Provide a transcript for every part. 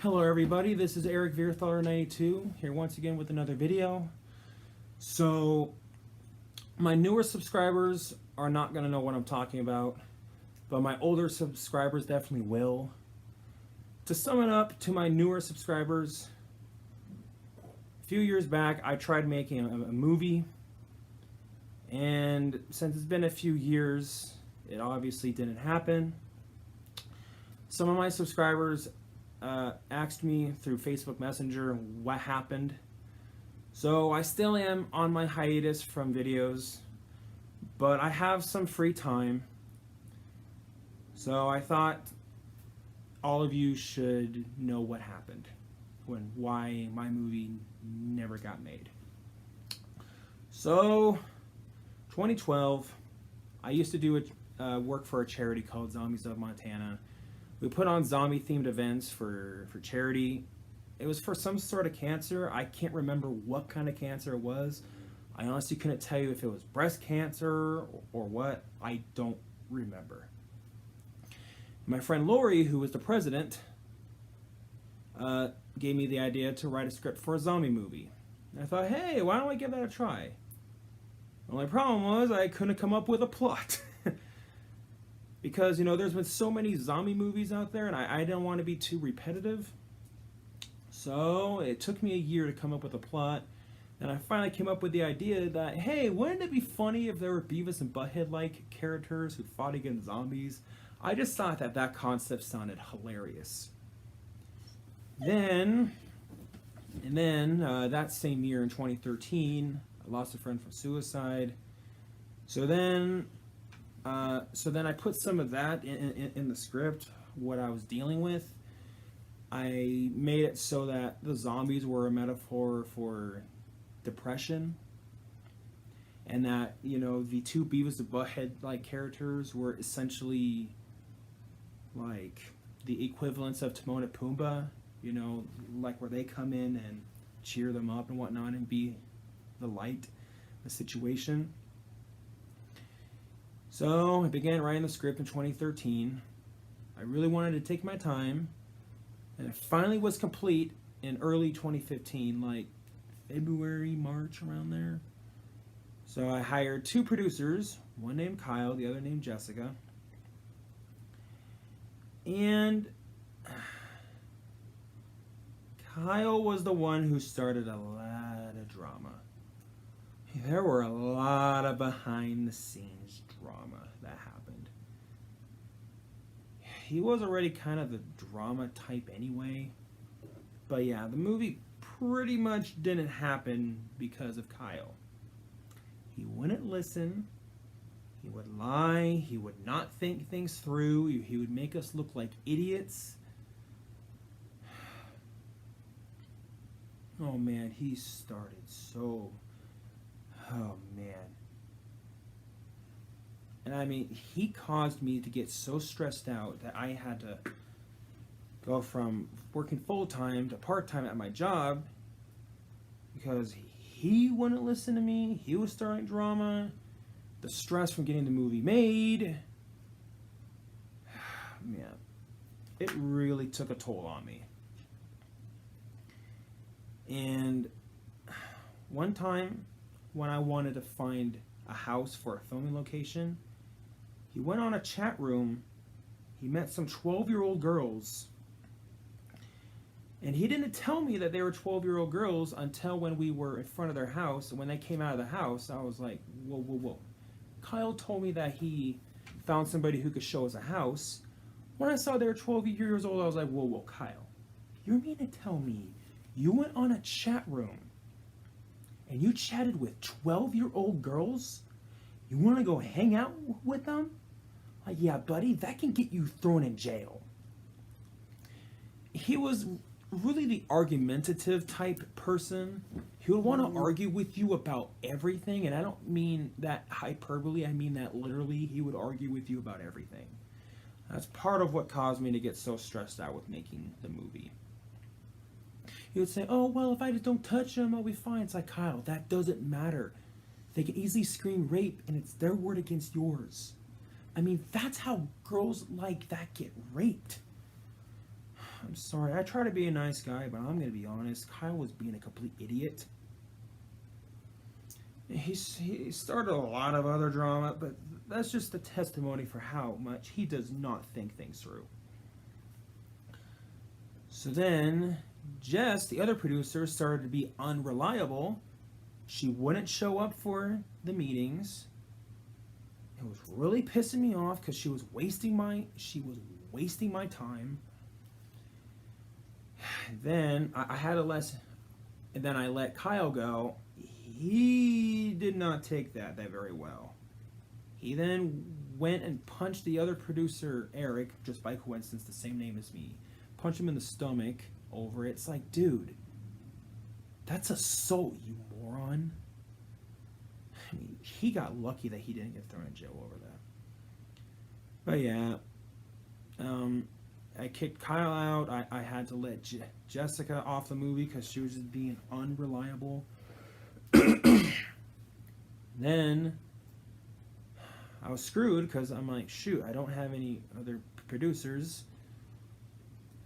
Hello everybody, this is EricVierthaler92 here once again with another video. So, my newer subscribers are not going to know what I'm talking about, but my older subscribers definitely will. To sum it up to my newer subscribers, a few years back I tried making a movie, and since it's been a few years, it obviously didn't happen. Some of my subscribers asked me through Facebook Messenger what happened. So I still am on my hiatus from videos, but I have some free time. So I thought all of you should know what happened, why my movie never got made. So 2012, I used to do work for a charity called Zombies of Montana. We put on zombie-themed events for charity. It was for some sort of cancer. I can't remember what kind of cancer it was. I honestly couldn't tell you if it was breast cancer or what. I don't remember. My friend Lori, who was the president, gave me the idea to write a script for a zombie movie. And I thought, hey, why don't I give that a try? The only problem was I couldn't come up with a plot. Because, you know, there's been so many zombie movies out there, and I didn't want to be too repetitive. So it took me a year to come up with a plot, and I finally came up with the idea that, hey, wouldn't it be funny if there were Beavis and Butthead-like characters who fought against zombies? I just thought that that concept sounded hilarious. Then that same year in 2013, I lost a friend from suicide. So then I put some of that in the script, what I was dealing with. I made it so that the zombies were a metaphor for depression, and that, you know, the two Beavis and Butthead-like characters were essentially like the equivalents of Timon and Pumbaa, you know, like where they come in and cheer them up and whatnot and be the light, the situation. So I began writing the script in 2013. I really wanted to take my time, and it finally was complete in early 2015, like February, March, around there. So I hired two producers, one named Kyle, the other named Jessica. And Kyle was the one who started a lot of drama. There were a lot of behind-the-scenes drama that happened. He was already kind of the drama type anyway. But yeah, the movie pretty much didn't happen because of Kyle. He wouldn't listen. He would lie. He would not think things through. He would make us look like idiots. Oh man, he started so... Oh man. And I mean, he caused me to get so stressed out that I had to go from working full-time to part-time at my job because he wouldn't listen to me. He was starting drama. The stress from getting the movie made. Man, it really took a toll on me. And one time, when I wanted to find a house for a filming location, he went on a chat room. He met some 12-year-old girls. And he didn't tell me that they were 12-year-old girls until when we were in front of their house. And when they came out of the house, I was like, whoa, whoa, whoa. Kyle told me that he found somebody who could show us a house. When I saw they were 12 years old, I was like, whoa, whoa, Kyle. You mean to tell me you went on a chat room and you chatted with 12-year-old girls? You want to go hang out with them? Like, yeah, buddy, that can get you thrown in jail. He was really the argumentative type person. He would want to argue with you about everything, and I don't mean that hyperbole, I mean that literally. He would argue with you about everything. That's part of what caused me to get so stressed out with making the movie. He would say, oh, well, if I just don't touch them, I'll be fine. It's like, Kyle, that doesn't matter. They can easily scream rape, and it's their word against yours. I mean, that's how girls like that get raped. I'm sorry. I try to be a nice guy, but I'm going to be honest. Kyle was being a complete idiot. He started a lot of other drama, but that's just a testimony for how much he does not think things through. So then, Jess, the other producer, started to be unreliable. She wouldn't show up for the meetings. It was really pissing me off because she was wasting my time. Then I had a lesson, and then I let Kyle go. He did not take that very well. He then went and punched the other producer, Eric, just by coincidence, the same name as me. Punched him in the stomach over it. It's like, dude, that's assault, you moron. I mean, he got lucky that he didn't get thrown in jail over that. But yeah, I kicked Kyle out. I had to let Jessica off the movie because she was just being unreliable. Then I was screwed because I'm like, shoot, I don't have any other producers.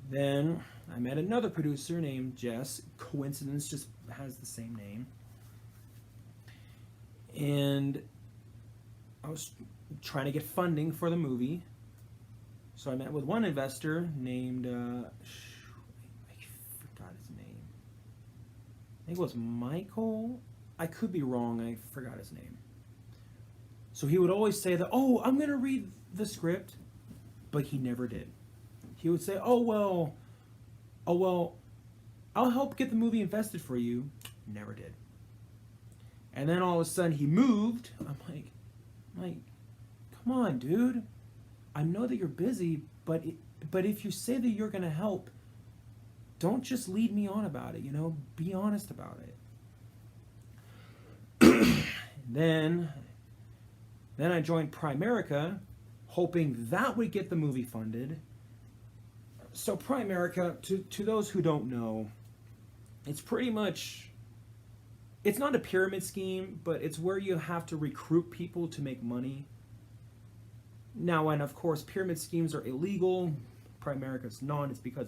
Then I met another producer named Jess. Coincidence, just has the same name. And I was trying to get funding for the movie. So I met with one investor named, I forgot his name. I think it was Michael. I could be wrong. I forgot his name. So he would always say that, oh, I'm going to read the script. But he never did. He would say, oh, well, I'll help get the movie invested for you. Never did. And then all of a sudden he moved. I'm like, come on, dude. I know that you're busy, but if you say that you're going to help, don't just lead me on about it, Be honest about it. Then I joined Primerica, hoping that would get the movie funded. So Primerica, to those who don't know, it's pretty much, it's not a pyramid scheme, but it's where you have to recruit people to make money. Now, and of course, pyramid schemes are illegal. Primerica's not. It's because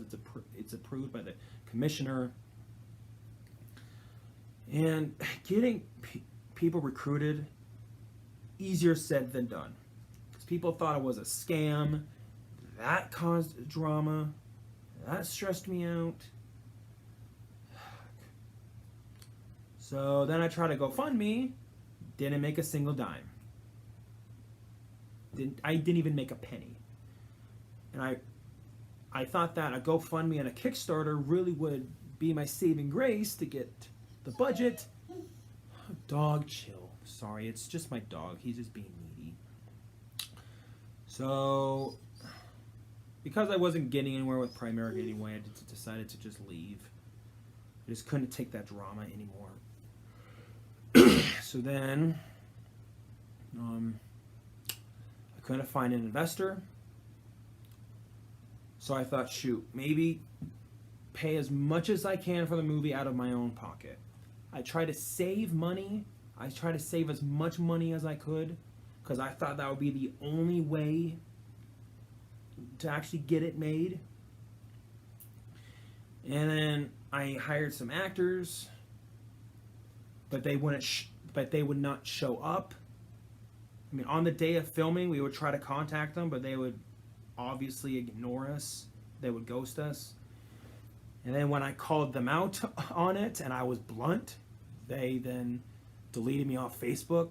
it's approved by the commissioner. And getting people recruited, easier said than done. Because people thought it was a scam. That caused drama. That stressed me out. So then I tried to GoFundMe. Didn't make a single dime. I didn't even make a penny. And I thought that a GoFundMe and a Kickstarter really would be my saving grace to get the budget. Dog, chill. Sorry, it's just my dog. He's just being needy. So, because I wasn't getting anywhere with Primerica anyway, I decided to just leave. I just couldn't take that drama anymore. So then, I couldn't find an investor. So I thought, shoot, maybe pay as much as I can for the movie out of my own pocket. I tried to save money. I tried to save as much money as I could because I thought that would be the only way to actually get it made. And then I hired some actors, but they wouldn't. But they would not show up. I mean, on the day of filming, we would try to contact them, but they would obviously ignore us. They would ghost us. And then when I called them out on it, and I was blunt, they then deleted me off Facebook.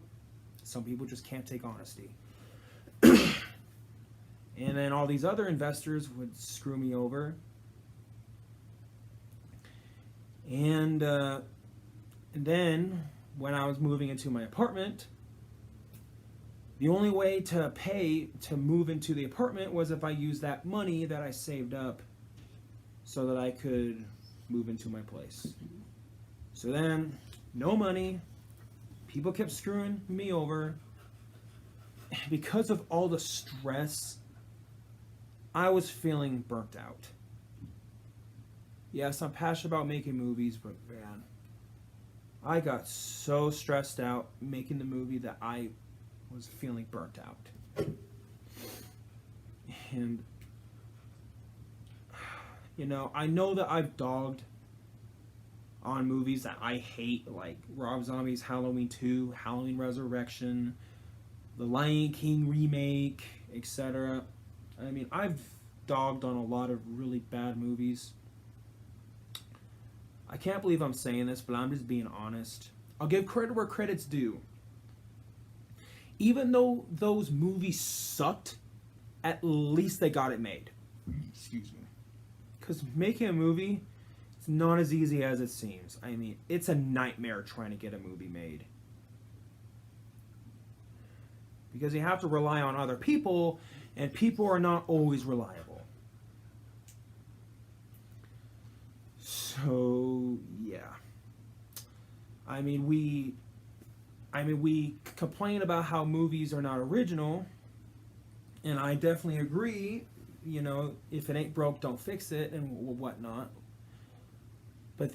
Some people just can't take honesty. And then all these other investors would screw me over. And then when I was moving into my apartment, the only way to pay to move into the apartment was if I used that money that I saved up so that I could move into my place. So then, no money. People kept screwing me over. Because of all the stress, I was feeling burnt out. Yes, I'm passionate about making movies, but man, I got so stressed out making the movie that I was feeling burnt out. And You know, I know that I've dogged on movies that I hate, like Rob Zombie's Halloween 2, Halloween Resurrection, the Lion King remake, etc. I mean, I've dogged on a lot of really bad movies. I can't believe I'm saying this, but I'm just being honest. I'll give credit where credit's due. Even though those movies sucked, at least they got it made. Excuse me. Because making a movie, it's not as easy as it seems. I mean, it's a nightmare trying to get a movie made. Because you have to rely on other people, and people are not always reliable. So, yeah. I mean, we complain about how movies are not original, and I definitely agree. You know, if it ain't broke, don't fix it, and whatnot. But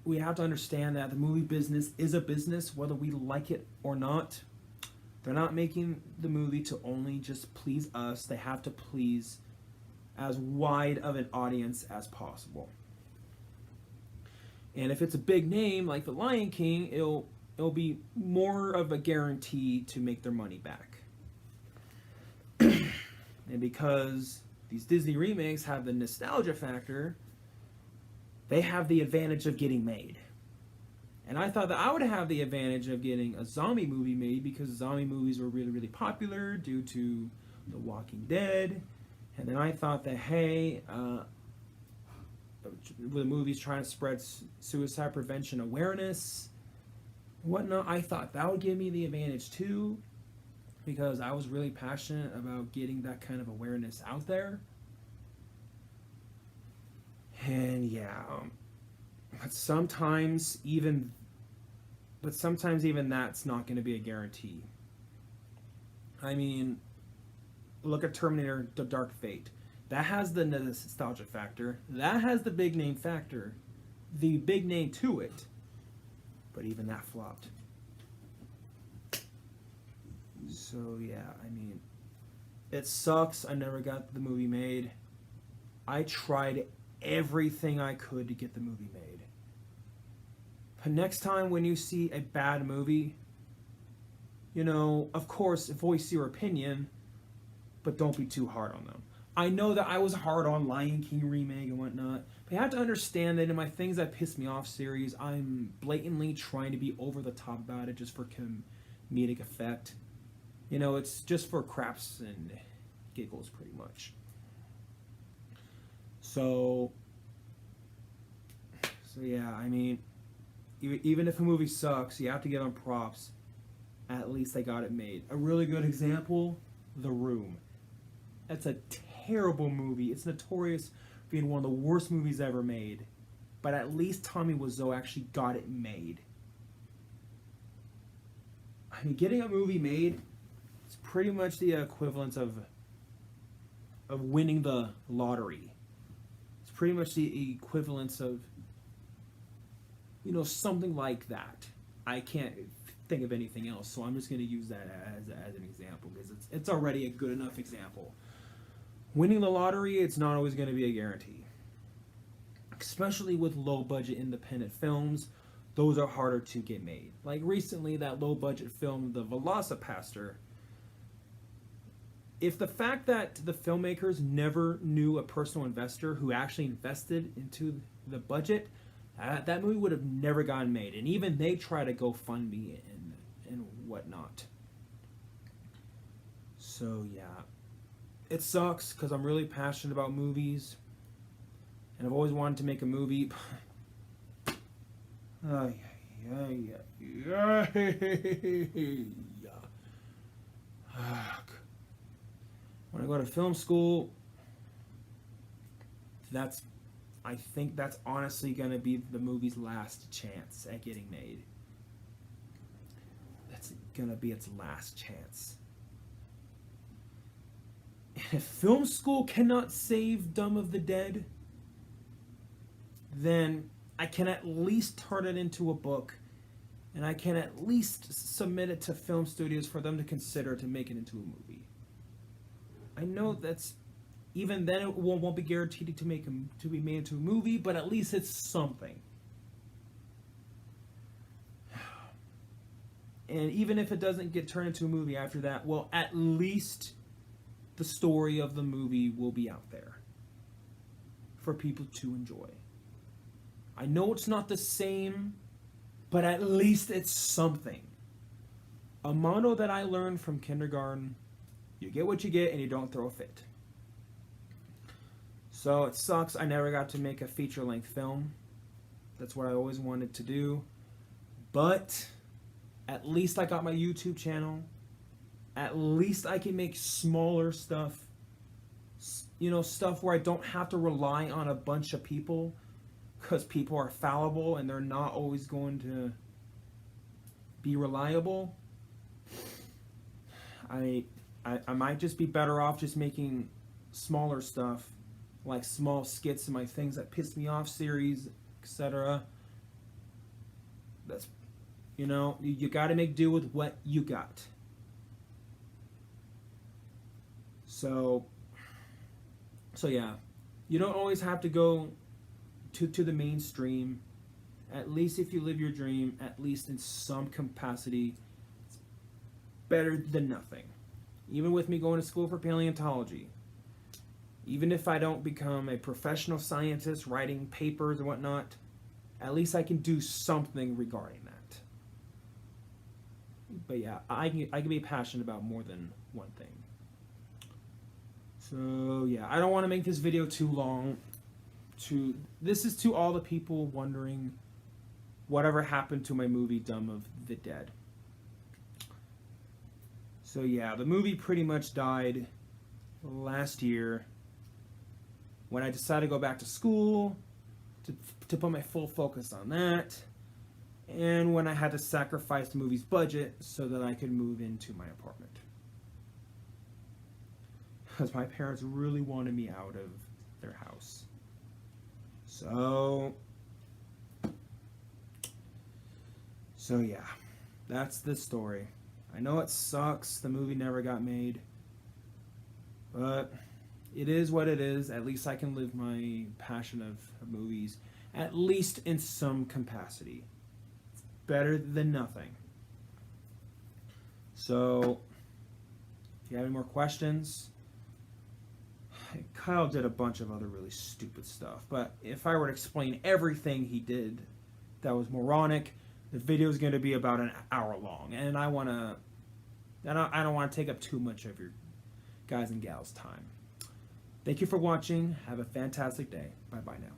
we have to understand that the movie business is a business, whether we like it or not. They're not making the movie to only just please us. They have to please as wide of an audience as possible. And if it's a big name like The Lion King, it'll be more of a guarantee to make their money back. And because these Disney remakes have the nostalgia factor, they have the advantage of getting made. And I thought that I would have the advantage of getting a zombie movie made because zombie movies were really, really popular due to The Walking Dead. And then I thought that, hey, the movies trying to spread suicide prevention awareness, whatnot, I thought that would give me the advantage too, because I was really passionate about getting that kind of awareness out there. And yeah, but sometimes even that's not going to be a guarantee. I mean, look at Terminator: The Dark Fate. That has the nostalgia factor. That has the big name factor. The big name to it. But even that flopped. So yeah, I mean, it sucks. I never got the movie made. I tried everything I could to get the movie made. But next time when you see a bad movie, you know, of course, voice your opinion, but don't be too hard on them. I know that I was hard on Lion King remake and whatnot, but you have to understand that in my Things That Piss Me Off series, I'm blatantly trying to be over the top about it just for comedic effect. You know, it's just for craps and giggles pretty much. So yeah, I mean, even if a movie sucks, you have to give them props. At least they got it made. A really good example, The Room. That's a terrible movie. It's notorious for being one of the worst movies ever made. But at least Tommy Wiseau actually got it made. I mean, getting a movie made is pretty much the equivalent of winning the lottery. It's pretty much the equivalence of, you know, something like that. I can't think of anything else, so I'm just going to use that as an example because it's already a good enough example. Winning the lottery, it's not always going to be a guarantee. Especially with low-budget independent films, those are harder to get made. Like recently, that low-budget film, The Velocipaster, if the fact that the filmmakers never knew a personal investor who actually invested into the budget, that movie would have never gotten made. And even they try to go GoFundMe and whatnot. So yeah, it sucks because I'm really passionate about movies, and I've always wanted to make a movie. When I go to film school, I think that's honestly going to be the movie's last chance at getting made. That's going to be its last chance. And if film school cannot save Dumb of the Dead, then I can at least turn it into a book, and I can at least submit it to film studios for them to consider to make it into a movie. I know that's Even then, it won't be guaranteed to be made into a movie, but at least it's something. And even if it doesn't get turned into a movie after that, well, at least the story of the movie will be out there for people to enjoy. I know it's not the same, but at least it's something. A motto that I learned from kindergarten: you get what you get and you don't throw a fit. So it sucks I never got to make a feature-length film. That's what I always wanted to do. But at least I got my YouTube channel. At least I can make smaller stuff. You know, stuff where I don't have to rely on a bunch of people, because people are fallible and they're not always going to be reliable. I might just be better off just making smaller stuff, like small skits in my Things That Piss Me Off series, etc. That's, you know, you got to make do with what you got. So yeah, you don't always have to go to the mainstream. At least if you live your dream, at least in some capacity, it's better than nothing. Even with me going to school for paleontology, even if I don't become a professional scientist writing papers and whatnot, at least I can do something regarding that. But yeah, I can be passionate about more than one thing. So yeah, I don't want to make this video too long. This is to all the people wondering whatever happened to my movie Dumb of the Dead. So yeah, the movie pretty much died last year when I decided to go back to school to put my full focus on that, and when I had to sacrifice the movie's budget so that I could move into my apartment. Because my parents really wanted me out of their house. So yeah, that's the story. I know it sucks the movie never got made, but it is what it is. At least I can live my passion of movies, at least in some capacity. It's better than nothing. So, if you have any more questions, Kyle did a bunch of other really stupid stuff, but if I were to explain everything he did that was moronic, the video is going to be about an hour long, and I don't want to take up too much of your guys and gals' time. Thank you for watching. Have a fantastic day. Bye-bye now.